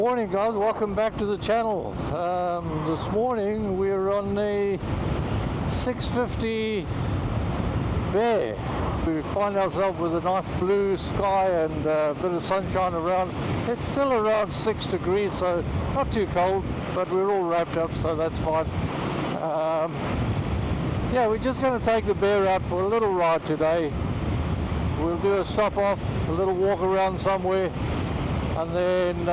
Morning guys, welcome back to the channel. This morning we're on the 650 Bear. We find ourselves with a nice blue sky and a bit of sunshine around. It's still around 6 degrees, so not too cold, but we're all wrapped up, so that's fine. Yeah, we're just going to take the Bear out for a little ride today. We'll do a stop off, a little walk around somewhere, and then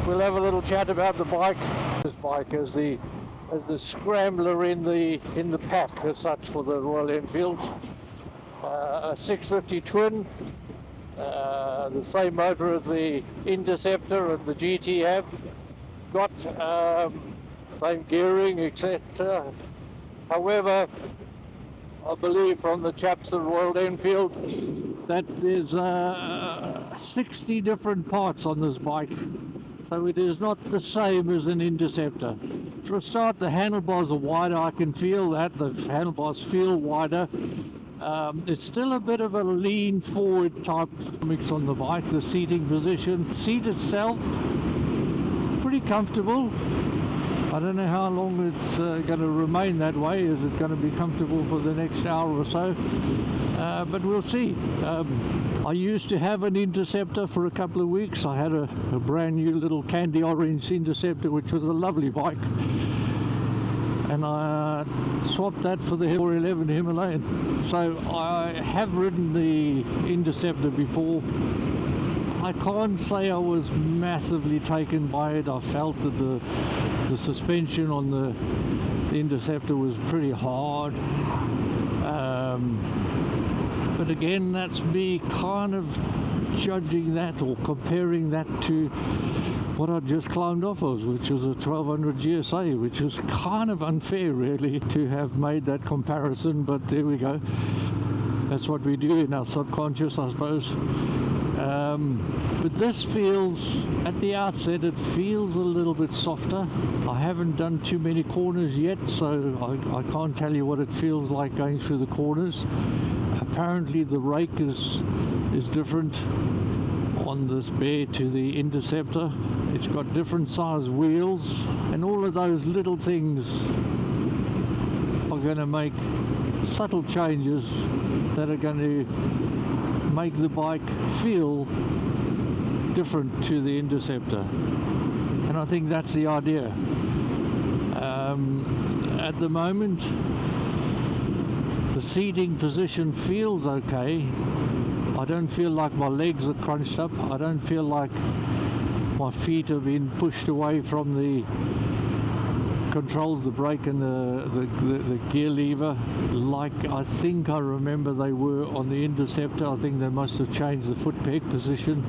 we'll have a little chat about the bike. This bike is the scrambler in the pack as such for the Royal Enfield. A 650 twin, the same motor as the Interceptor and the GT have got, same gearing, etc. However, I believe from the chaps at Royal Enfield that there's 60 different parts on this bike, so it is not the same as an Interceptor. For a start, the handlebars are wider. I can feel that the handlebars feel wider. It's still a bit of a lean forward type mix on the bike. The seating position, seat itself, pretty comfortable. I don't know how long it's going to remain that way. Is it going to be comfortable for the next hour or so? But we'll see. I used to have an Interceptor for a couple of weeks. I had a brand new little candy orange Interceptor, which was a lovely bike. And I swapped that for the 411 Himalayan. So I have ridden the Interceptor before. I can't say I was massively taken by it. I felt that the suspension on the Interceptor was pretty hard, but again, that's me kind of judging that or comparing that to what I just climbed off of, which was a 1200 GSA, which was kind of unfair really to have made that comparison, but there we go. That's what we do in our subconscious, I suppose. But this feels, at the outset, it feels a little bit softer. I haven't done too many corners yet, so I can't tell you what it feels like going through the corners. Apparently the rake is different on this Bear to the Interceptor. It's got different size wheels, and all of those little things are going to make subtle changes that are going to make the bike feel different to the Interceptor, and I think that's the idea. At the moment, the seating position feels okay. I don't feel like my legs are crunched up. I don't feel like my feet have been pushed away from the controls, the brake and the gear lever, like I think I remember they were on the Interceptor. I think they must have changed the foot peg position,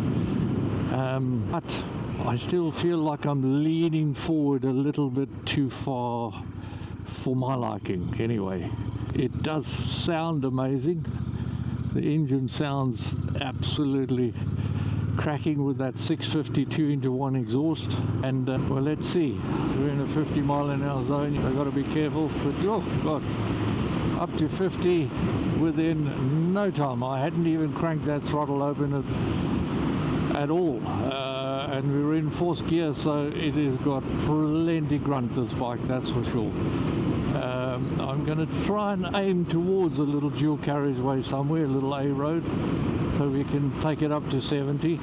but I still feel like I'm leaning forward a little bit too far for my liking. Anyway, it does sound amazing. The engine sounds absolutely cracking with that 650 2-into-1 exhaust, and well, let's see. We're in a 50 mile an hour zone. I've got to be careful, but oh god, up to 50 within no time. I hadn't even cranked that throttle open at all, and we were in fourth gear, so it has got plenty grunt, this bike, that's for sure. I'm going to try and aim towards a little dual carriageway somewhere, a little A road, so we can take it up to 70.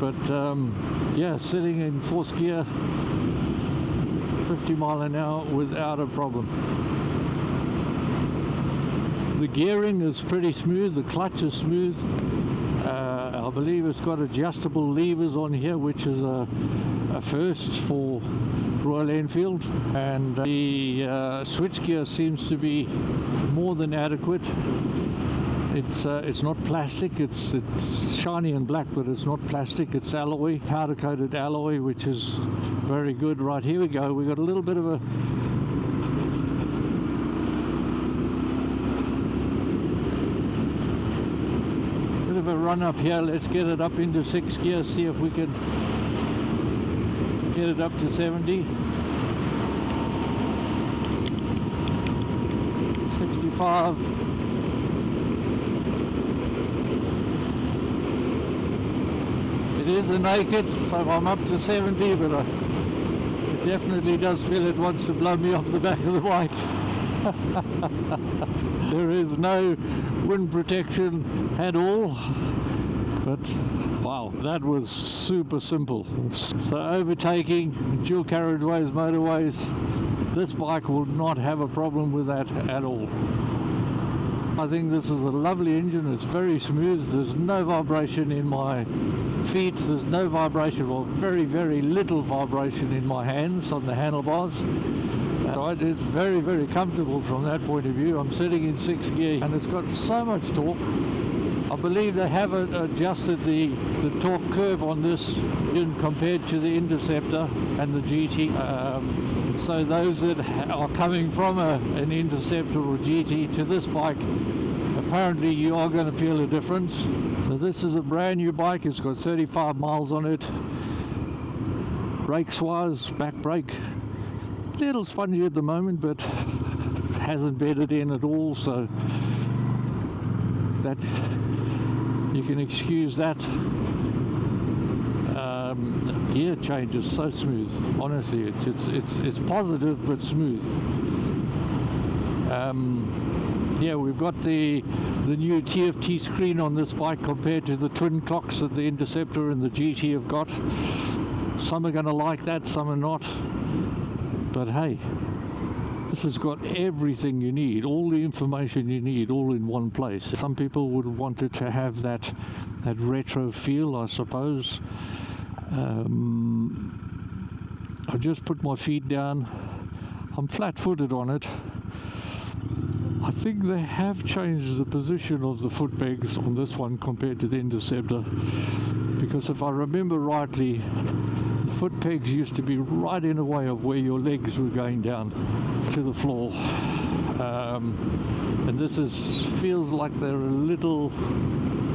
But yeah, sitting in fourth gear, 50 mile an hour without a problem. The gearing is pretty smooth, the clutch is smooth. I believe it's got adjustable levers on here, which is a first for Royal Enfield, and the switchgear seems to be more than adequate. It's not plastic, it's shiny and black, but it's not plastic, it's alloy, powder coated alloy, which is very good. Right, here we go, we got a little bit of a run up here. Let's get it up into 6th gear, see if we can get it up to 70. 65. It is a naked, so I'm up to 70, but it definitely does feel it wants to blow me off the back of the bike. There is no wind protection at all, but wow, that was super simple. So overtaking dual carriageways, motorways, this bike will not have a problem with that at all. I think this is a lovely engine. It's very smooth. There's no vibration in my feet. There's no vibration, or very, very little vibration in my hands on the handlebars. It's very, very comfortable from that point of view. I'm sitting in 6th gear and it's got so much torque. I believe they haven't adjusted the torque curve on this compared to the Interceptor and the GT. So those that are coming from an Interceptor or GT to this bike, apparently you are going to feel a difference. So this is a brand new bike. It's got 35 miles on it. Brakes wise, back brake, little spongy at the moment, but hasn't bedded in at all, so that you can excuse that. The gear change is so smooth. Honestly, it's positive but smooth. Yeah, we've got the new TFT screen on this bike compared to the twin clocks that the Interceptor and the GT have got. Some are going to like that, some are not. But hey, this has got everything you need, all the information you need, all in one place. Some people would want it to have that retro feel, I suppose. I've just put my feet down. I'm flat-footed on it. I think they have changed the position of the foot pegs on this one compared to the Interceptor, because if I remember rightly, the foot pegs used to be right in the way of where your legs were going down to the floor, and this feels like they're a little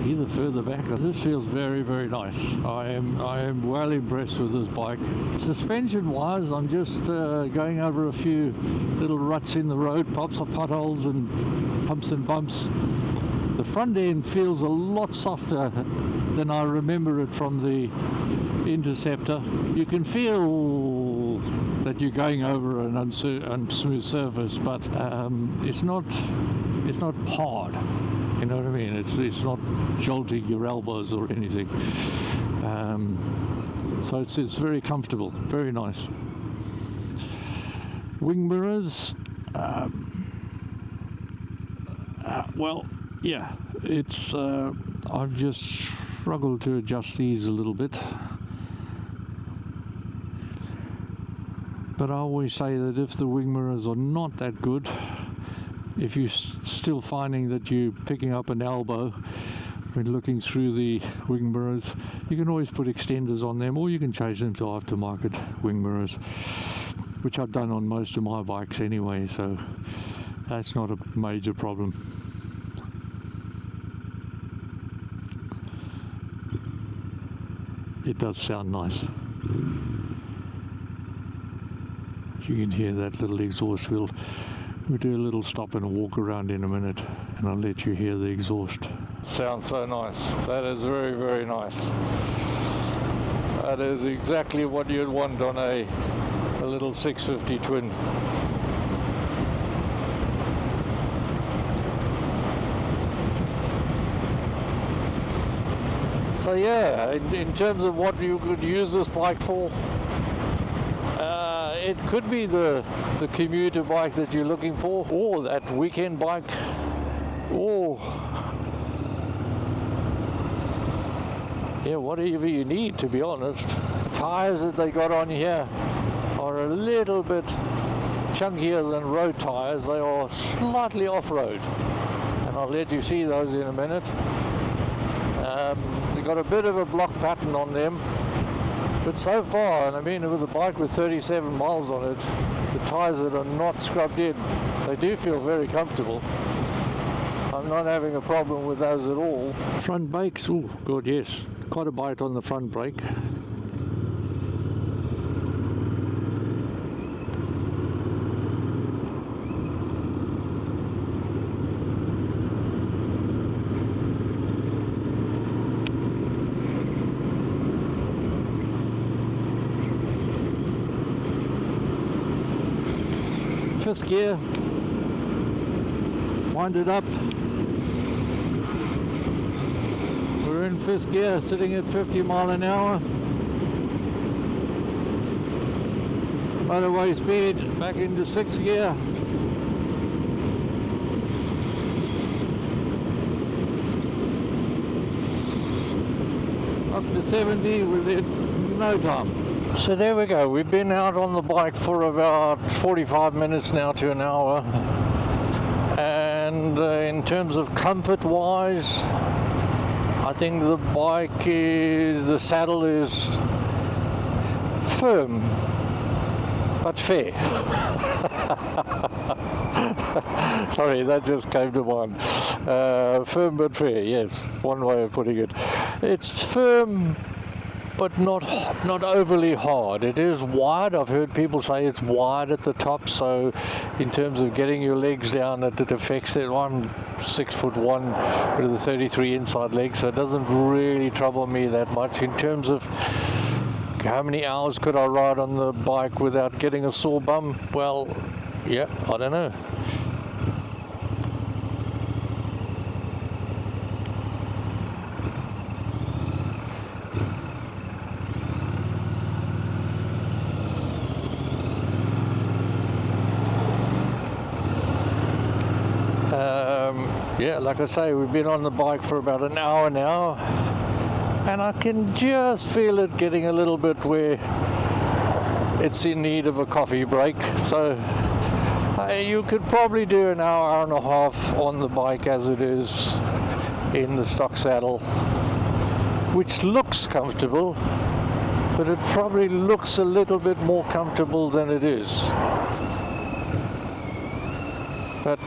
either further back. This feels very, very nice. I am well impressed with this bike. Suspension wise, I'm just going over a few little ruts in the road, potholes and humps and bumps. The front end feels a lot softer than I remember it from the Interceptor. You can feel that you're going over an unsmooth surface, but it's not hard. You know what I mean? It's not jolting your elbows or anything. So it's very comfortable, very nice. Wing mirrors. Well, yeah, it's. I've just struggled to adjust these a little bit. But I always say that if the wing mirrors are not that good, if you're still finding that you're picking up an elbow when looking through the wing mirrors, you can always put extenders on them, or you can change them to aftermarket wing mirrors, which I've done on most of my bikes anyway, so that's not a major problem. It does sound nice. You can hear that little exhaust fill. We'll do a little stop and a walk around in a minute, and I'll let you hear the exhaust. Sounds so nice. That is very, very nice. That is exactly what you'd want on a little 650 twin. So yeah, in terms of what you could use this bike for, it could be the commuter bike that you're looking for, or that weekend bike, or yeah, whatever you need, to be honest. Tires that they got on here are a little bit chunkier than road tires. They are slightly off-road, and I'll let you see those in a minute. They've got a bit of a block pattern on them. But so far, and I mean with a bike with 37 miles on it, the tyres that are not scrubbed in, they do feel very comfortable. I'm not having a problem with those at all. Front brakes, oh god yes, quite a bite on the front brake. fifth gear, wind it up. We're in fifth gear, sitting at 50 mile an hour. Motorway speed back into sixth gear. Up to 70 within no time. So there we go, we've been out on the bike for about 45 minutes now to an hour, and in terms of comfort wise, I think the the saddle is firm but fair. Sorry, that just came to mind. Firm but fair, yes, one way of putting it. It's firm but not overly hard. It is wide. I've heard people say it's wide at the top, so in terms of getting your legs down, it affects it. I'm 6'1" with a 33 inside leg, so it doesn't really trouble me that much. In terms of how many hours could I ride on the bike without getting a sore bum? Well, yeah, I don't know. Yeah, like I say, we've been on the bike for about an hour now, and I can just feel it getting a little bit where it's in need of a coffee break. So you could probably do an hour and a half on the bike as it is in the stock saddle, which looks comfortable, but it probably looks a little bit more comfortable than it is. But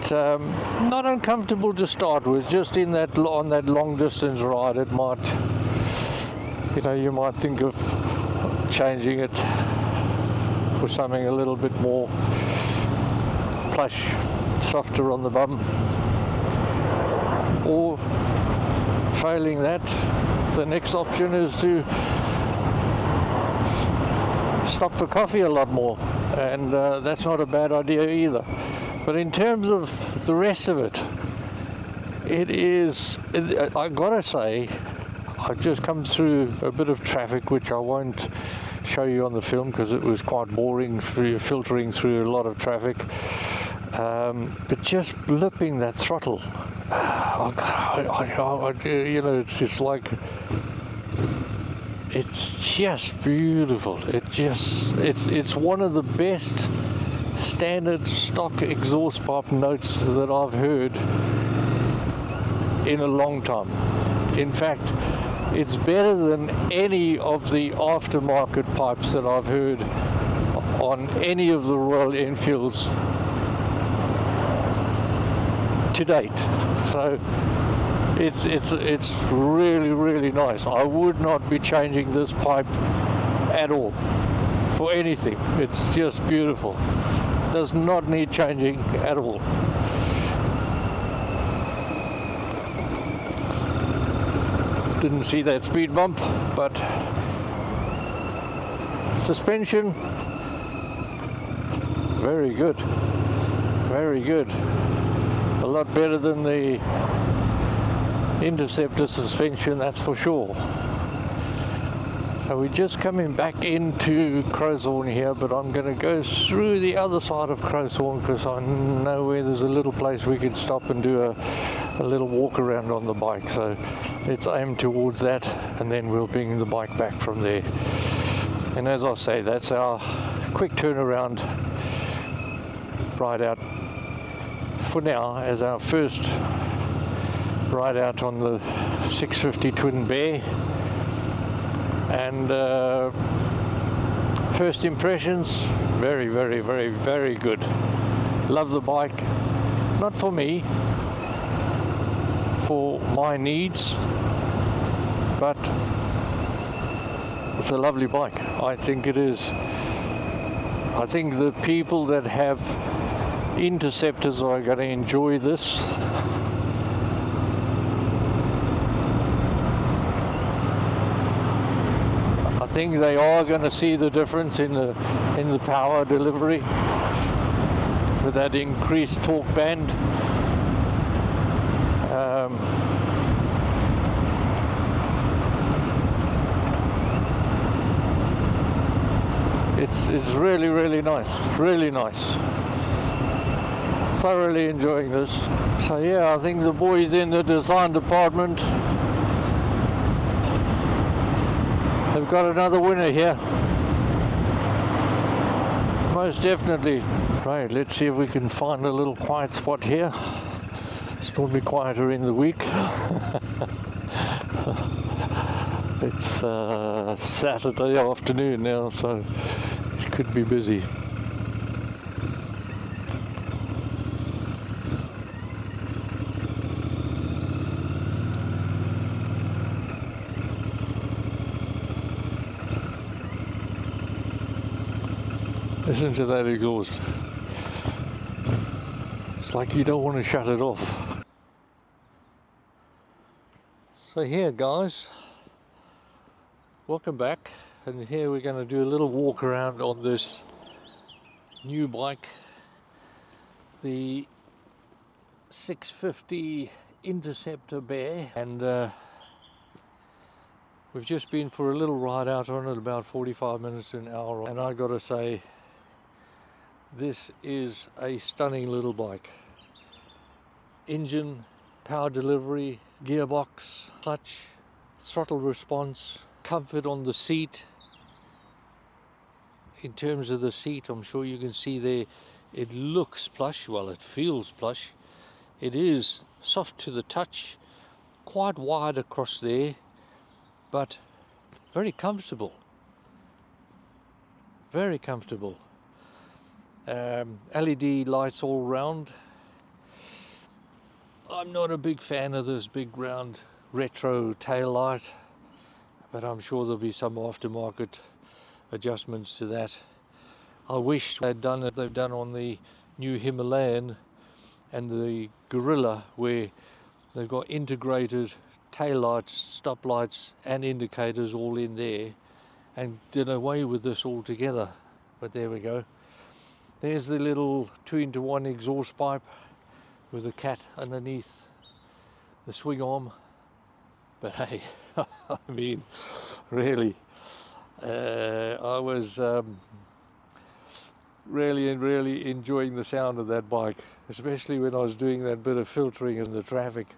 not uncomfortable to start with. Just in that on that long distance ride, it might, you might think of changing it for something a little bit more plush, softer on the bum. Or failing that, the next option is to stop for coffee a lot more, and that's not a bad idea either. But in terms of the rest of it, I've got to say, I've just come through a bit of traffic, which I won't show you on the film because it was quite boring, filtering through a lot of traffic. But just blipping that throttle, it's just like, it's just beautiful. It's one of the best standard stock exhaust pipe notes that I've heard in a long time. In fact, it's better than any of the aftermarket pipes that I've heard on any of the Royal Enfields to date. So it's really, really nice. I would not be changing this pipe at all for anything. It's just beautiful. Does not need changing at all. Didn't see that speed bump, but suspension, very good, very good. A lot better than the Interceptor suspension, that's for sure. So we're just coming back into Crowthorne here, but I'm going to go through the other side of Crowthorne because I know where there's a little place we can stop and do a little walk around on the bike. So let's aim towards that, and then we'll bring the bike back from there. And as I say, that's our quick turnaround ride out for now, as our first ride out on the 650 Twin Bear. And first impressions, very, very, very, very good. Love the bike. Not for me, for my needs, but it's a lovely bike. I think it is. I think the people that have Interceptors are going to enjoy this. I think they are going to see the difference in the power delivery. with that increased torque band. It's really, really nice, really nice. Thoroughly enjoying this. So yeah, I think the boys in the design department have got another winner here. Most definitely. Right, let's see if we can find a little quiet spot here. It's normally quieter in the week. It's Saturday afternoon now, so it could be busy. Listen to that exhaust. It's like you don't want to shut it off. So here guys, welcome back, and here we're going to do a little walk around on this new bike, the 650 Interceptor Bear, and we've just been for a little ride out on it, about 45 minutes to an hour, and I gotta say, this is a stunning little bike. Engine, power delivery, gearbox, clutch, throttle response, comfort on the seat. In terms of the seat, I'm sure you can see there, it looks plush, well it feels plush. It is soft to the touch, quite wide across there, but very comfortable. Very comfortable. LED lights all round. I'm not a big fan of this big round retro tail light, but I'm sure there'll be some aftermarket adjustments to that. I wish they'd done it they've done on the new Himalayan and the Gorilla, where they've got integrated tail lights, stop lights and indicators all in there, and did away with this altogether. But there we go. There's the little 2-in-1 exhaust pipe with a cat underneath the swing arm. But hey, I mean, really, I was really enjoying the sound of that bike, especially when I was doing that bit of filtering in the traffic.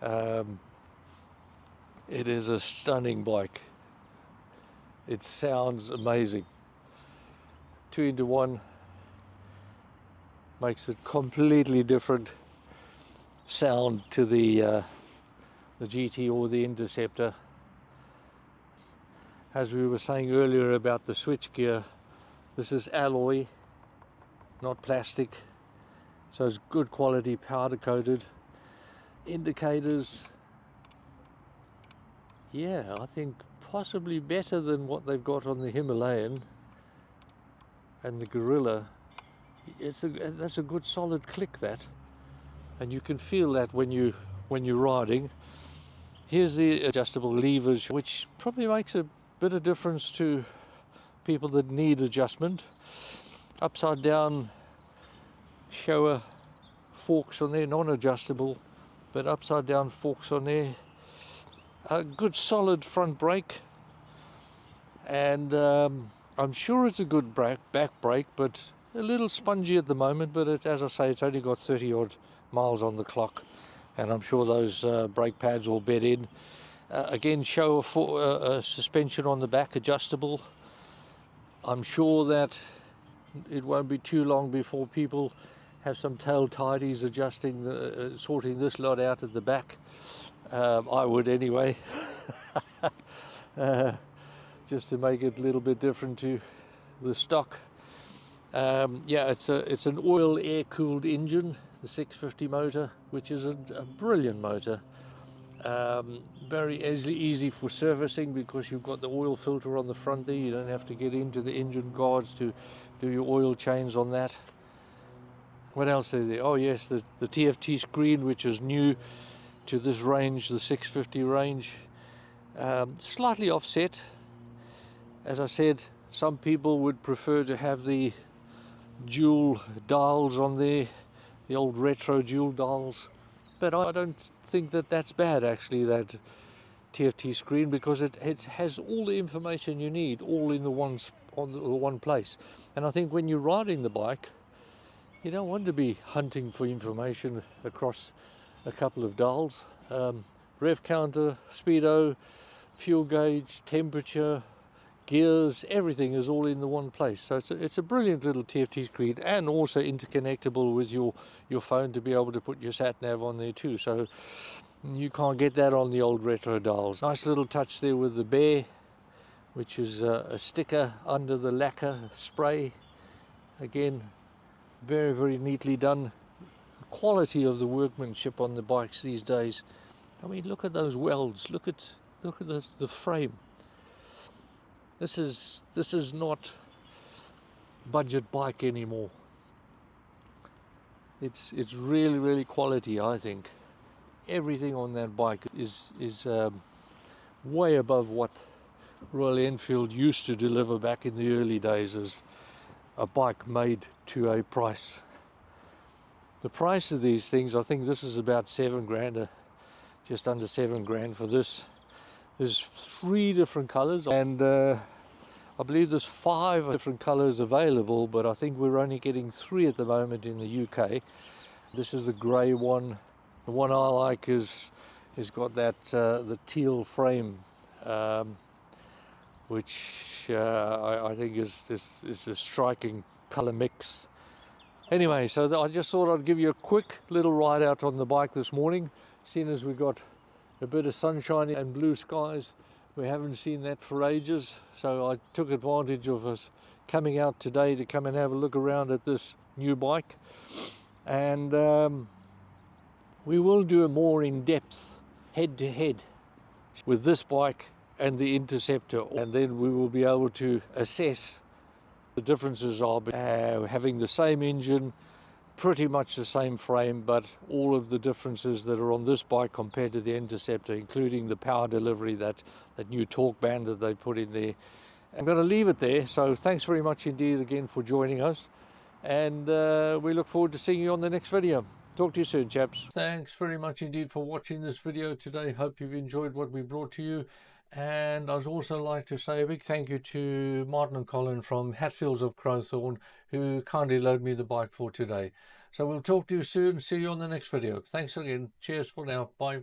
It is a stunning bike. It sounds amazing. 2-in-1 makes it completely different sound to the GT or the Interceptor. As we were saying earlier about the switchgear, this is alloy, not plastic, so it's good quality powder coated. Indicators, yeah, I think possibly better than what they've got on the Himalayan and the Gorilla. That's a good solid click, that, and you can feel that when you're riding. Here's the adjustable levers, which probably makes a bit of difference to people that need adjustment. Upside down shower forks on there, non-adjustable, but upside down forks on there. A good solid front brake, and I'm sure it's a good back brake, but a little spongy at the moment. But it's, as I say, it's only got 30 odd miles on the clock, and I'm sure those brake pads will bed in. Again, show a suspension on the back, adjustable. I'm sure that it won't be too long before people have some tail tidies adjusting, sorting this lot out at the back. I would anyway, just to make it a little bit different to the stock. Yeah, it's an oil air-cooled engine, the 650 motor, which is a brilliant motor. Very easy for servicing because you've got the oil filter on the front there. You don't have to get into the engine guards to do your oil change on that. What else is there? Oh yes, the TFT screen, which is new to this range, the 650 range. Slightly offset. As I said, some people would prefer to have the dual dials on there, the old retro dual dials. But I don't think that that's bad actually, that TFT screen, because it has all the information you need all in the one place. And I think when you're riding the bike, you don't want to be hunting for information across a couple of dials. Rev counter, speedo, fuel gauge, temperature, gears, everything is all in the one place. So it's a brilliant little TFT screen, and also interconnectable with your phone to be able to put your sat nav on there too. So you can't get that on the old retro dials. Nice little touch there with the Bear, which is a sticker under the lacquer spray. Again, very, very neatly done. The quality of the workmanship on the bikes these days. I mean, look at those welds. Look at the frame. This is not budget bike anymore. It's really, really quality, I think. Everything on that bike is way above what Royal Enfield used to deliver back in the early days as a bike made to a price. The price of these things, I think this is about 7 grand, just under 7 grand for this. There's 3 different colors, and I believe there's 5 different colors available, but I think we're only getting 3 at the moment in the UK. This is the grey one. The one I like is got that the teal frame, which I think is a striking color mix. Anyway, so I just thought I'd give you a quick little ride out on the bike this morning, seeing as we got a bit of sunshine and blue skies. We haven't seen that for ages, so I took advantage of us coming out today to come and have a look around at this new bike. And we will do a more in-depth head-to-head with this bike and the Interceptor, and then we will be able to assess the differences of having the same engine, pretty much the same frame, but all of the differences that are on this bike compared to the Interceptor, including the power delivery, that new torque band that they put in there. I'm going to leave it there, so thanks very much indeed again for joining us, and we look forward to seeing you on the next video. Talk to you soon, chaps. Thanks very much indeed for watching this video today. Hope you've enjoyed what we brought to you. And I'd also like to say a big thank you to Martin and Colin from Hatfields of Crowthorne, who kindly loaned me the bike for today. So we'll talk to you soon. See you on the next video. Thanks again. Cheers for now. Bye.